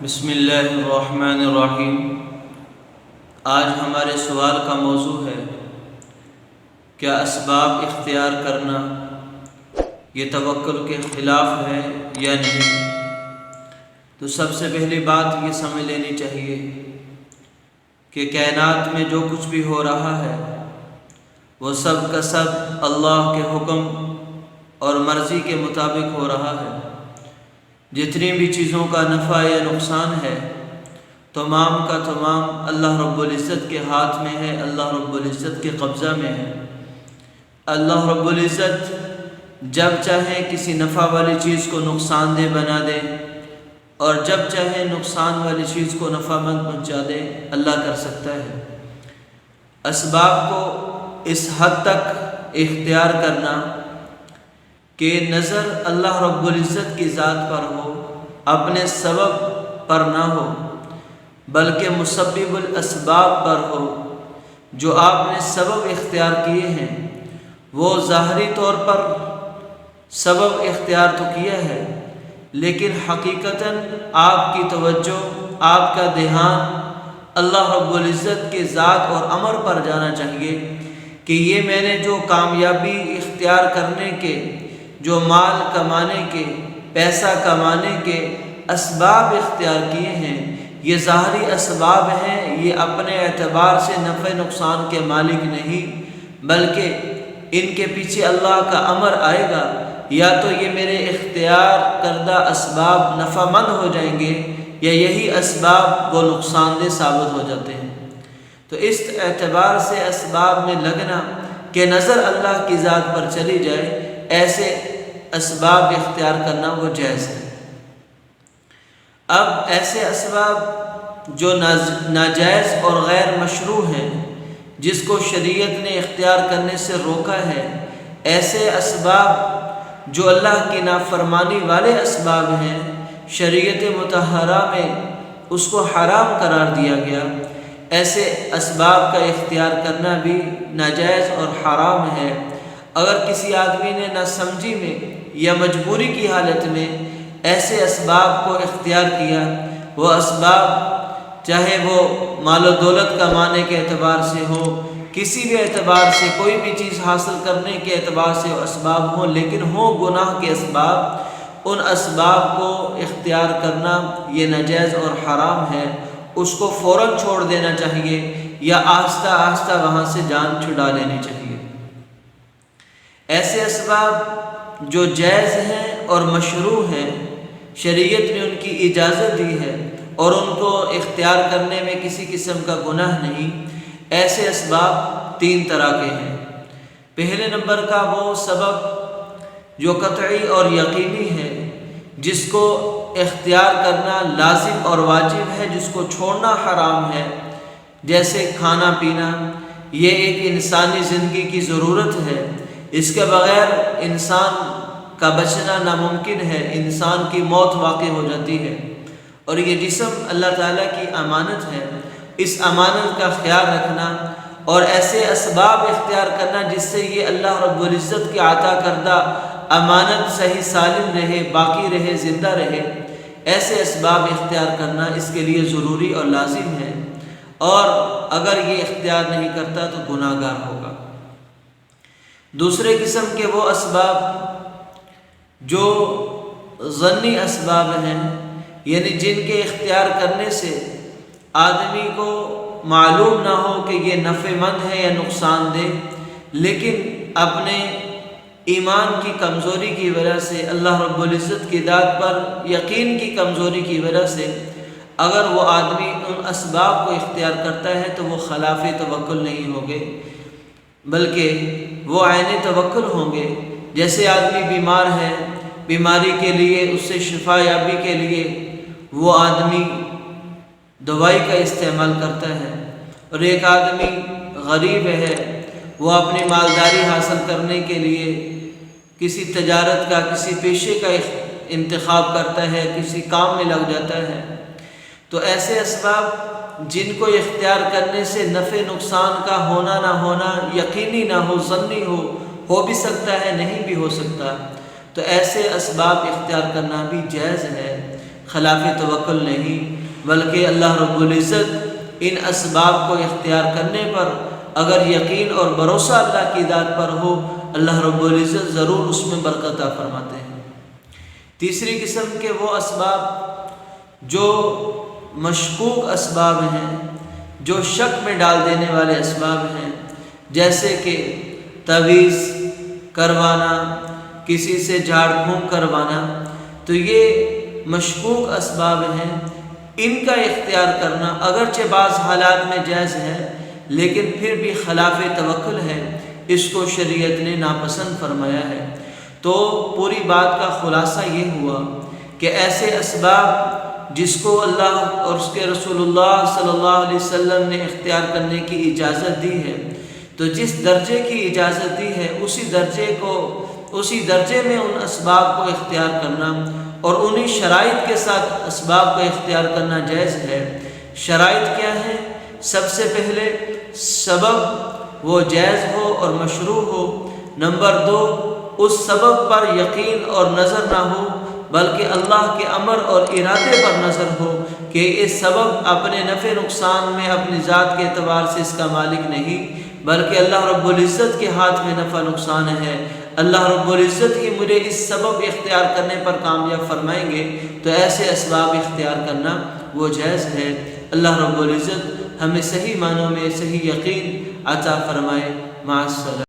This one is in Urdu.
بسم اللہ الرحمن الرحیم۔ آج ہمارے سوال کا موضوع ہے کیا اسباب اختیار کرنا یہ توکل کے خلاف ہے یا نہیں؟ تو سب سے پہلی بات یہ سمجھ لینی چاہیے کہ کائنات میں جو کچھ بھی ہو رہا ہے وہ سب کا سب اللہ کے حکم اور مرضی کے مطابق ہو رہا ہے۔ جتنی بھی چیزوں کا نفع یا نقصان ہے تمام کا تمام اللہ رب العزت کے ہاتھ میں ہے، اللہ رب العزت کے قبضہ میں ہے۔ اللہ رب العزت جب چاہے کسی نفع والی چیز کو نقصان دہ بنا دے اور جب چاہے نقصان والی چیز کو نفع مند پہنچا دے، اللہ کر سکتا ہے۔ اسباب کو اس حد تک اختیار کرنا کہ نظر اللہ رب العزت کی ذات پر ہو، اپنے سبب پر نہ ہو بلکہ مسبب الاسباب پر ہو۔ جو آپ نے سبب اختیار کیے ہیں وہ ظاہری طور پر سبب اختیار تو کیا ہے، لیکن حقیقتاً آپ کی توجہ، آپ کا دھیان اللہ رب العزت کے ذات اور امر پر جانا چاہیے کہ یہ میں نے جو کامیابی اختیار کرنے کے، جو مال کمانے کے، پیسہ کمانے کے اسباب اختیار کیے ہیں، یہ ظاہری اسباب ہیں، یہ اپنے اعتبار سے نفع نقصان کے مالک نہیں، بلکہ ان کے پیچھے اللہ کا امر آئے گا۔ یا تو یہ میرے اختیار کردہ اسباب نفع مند ہو جائیں گے یا یہی اسباب وہ نقصان دہ ثابت ہو جاتے ہیں۔ تو اس اعتبار سے اسباب میں لگنا کہ نظر اللہ کی ذات پر چلی جائے، ایسے اسباب اختیار کرنا وہ جائز ہے۔ اب ایسے اسباب جو ناجائز اور غیر مشروع ہیں، جس کو شریعت نے اختیار کرنے سے روکا ہے، ایسے اسباب جو اللہ کی نافرمانی والے اسباب ہیں، شریعت مطہرہ میں اس کو حرام قرار دیا گیا، ایسے اسباب کا اختیار کرنا بھی ناجائز اور حرام ہے۔ اگر کسی آدمی نے نہ سمجھی میں یا مجبوری کی حالت میں ایسے اسباب کو اختیار کیا، وہ اسباب چاہے وہ مال و دولت کمانے کے اعتبار سے ہو، کسی بھی اعتبار سے، کوئی بھی چیز حاصل کرنے کے اعتبار سے اسباب ہوں، لیکن ہوں گناہ کے اسباب، ان اسباب کو اختیار کرنا یہ ناجائز اور حرام ہے۔ اس کو فوراً چھوڑ دینا چاہیے یا آہستہ آہستہ وہاں سے جان چھڑا لینی چاہیے۔ ایسے اسباب جو جائز ہیں اور مشروع ہیں، شریعت نے ان کی اجازت دی ہے اور ان کو اختیار کرنے میں کسی قسم کا گناہ نہیں۔ ایسے اسباب تین طرح کے ہیں۔ پہلے نمبر کا وہ سبب جو قطعی اور یقینی ہے، جس کو اختیار کرنا لازم اور واجب ہے، جس کو چھوڑنا حرام ہے، جیسے کھانا پینا۔ یہ ایک انسانی زندگی کی ضرورت ہے، اس کے بغیر انسان کا بچنا ناممکن ہے، انسان کی موت واقع ہو جاتی ہے۔ اور یہ جسم اللہ تعالیٰ کی امانت ہے، اس امانت کا خیال رکھنا اور ایسے اسباب اختیار کرنا جس سے یہ اللہ رب العزت کی عطا کردہ امانت صحیح سالم رہے، باقی رہے، زندہ رہے، ایسے اسباب اختیار کرنا اس کے لیے ضروری اور لازم ہے، اور اگر یہ اختیار نہیں کرتا تو گناہ گار ہوگا۔ دوسرے قسم کے وہ اسباب جو ظنی اسباب ہیں، یعنی جن کے اختیار کرنے سے آدمی کو معلوم نہ ہو کہ یہ نفع مند ہے یا نقصان دہ، لیکن اپنے ایمان کی کمزوری کی وجہ سے، اللہ رب العزت کی ذات پر یقین کی کمزوری کی وجہ سے اگر وہ آدمی ان اسباب کو اختیار کرتا ہے تو وہ خلاف توکل نہیں ہوں گے، بلکہ وہ عین توکل ہوں گے۔ جیسے آدمی بیمار ہے، بیماری کے لیے، اس سے شفا یابی کے لیے وہ آدمی دوائی کا استعمال کرتا ہے، اور ایک آدمی غریب ہے، وہ اپنی مالداری حاصل کرنے کے لیے کسی تجارت کا، کسی پیشے کا انتخاب کرتا ہے، کسی کام میں لگ جاتا ہے۔ تو ایسے اسباب جن کو اختیار کرنے سے نفع نقصان کا ہونا نہ ہونا یقینی نہ ہو، ظنی ہو بھی سکتا ہے، نہیں بھی ہو سکتا، تو ایسے اسباب اختیار کرنا بھی جائز ہے۔ خلاف توکل نہیں، بلکہ اللہ رب العزت ان اسباب کو اختیار کرنے پر اگر یقین اور بھروسہ اللہ کی ذات پر ہو، اللہ رب العزت ضرور اس میں برکت عطا فرماتے ہیں۔ تیسری قسم کے وہ اسباب جو مشکوک اسباب ہیں، جو شک میں ڈال دینے والے اسباب ہیں، جیسے کہ تعویذ کروانا، کسی سے جھاڑ پھونک کروانا، تو یہ مشکوک اسباب ہیں۔ ان کا اختیار کرنا اگرچہ بعض حالات میں جائز ہے، لیکن پھر بھی خلاف توکل ہے، اس کو شریعت نے ناپسند فرمایا ہے۔ تو پوری بات کا خلاصہ یہ ہوا کہ ایسے اسباب جس کو اللہ اور اس کے رسول اللہ صلی اللہ علیہ وسلم نے اختیار کرنے کی اجازت دی ہے، تو جس درجے کی اجازت دی ہے اسی درجے میں ان اسباب کو اختیار کرنا اور انہی شرائط کے ساتھ اسباب کو اختیار کرنا جائز ہے۔ شرائط کیا ہیں؟ سب سے پہلے سبب وہ جائز ہو اور مشروع ہو۔ نمبر 2، اس سبب پر یقین اور نظر نہ ہو، بلکہ اللہ کے امر اور ارادے پر نظر ہو کہ یہ سبب اپنے نفع نقصان میں اپنی ذات کے اعتبار سے اس کا مالک نہیں، بلکہ اللہ رب العزت کے ہاتھ میں نفع نقصان ہے۔ اللہ رب العزت ہی مجھے اس سبب اختیار کرنے پر کامیاب فرمائیں گے، تو ایسے اسباب اختیار کرنا وہ جائز ہے۔ اللہ رب العزت ہمیں صحیح معنوں میں صحیح یقین عطا فرمائے۔ مع السلامہ۔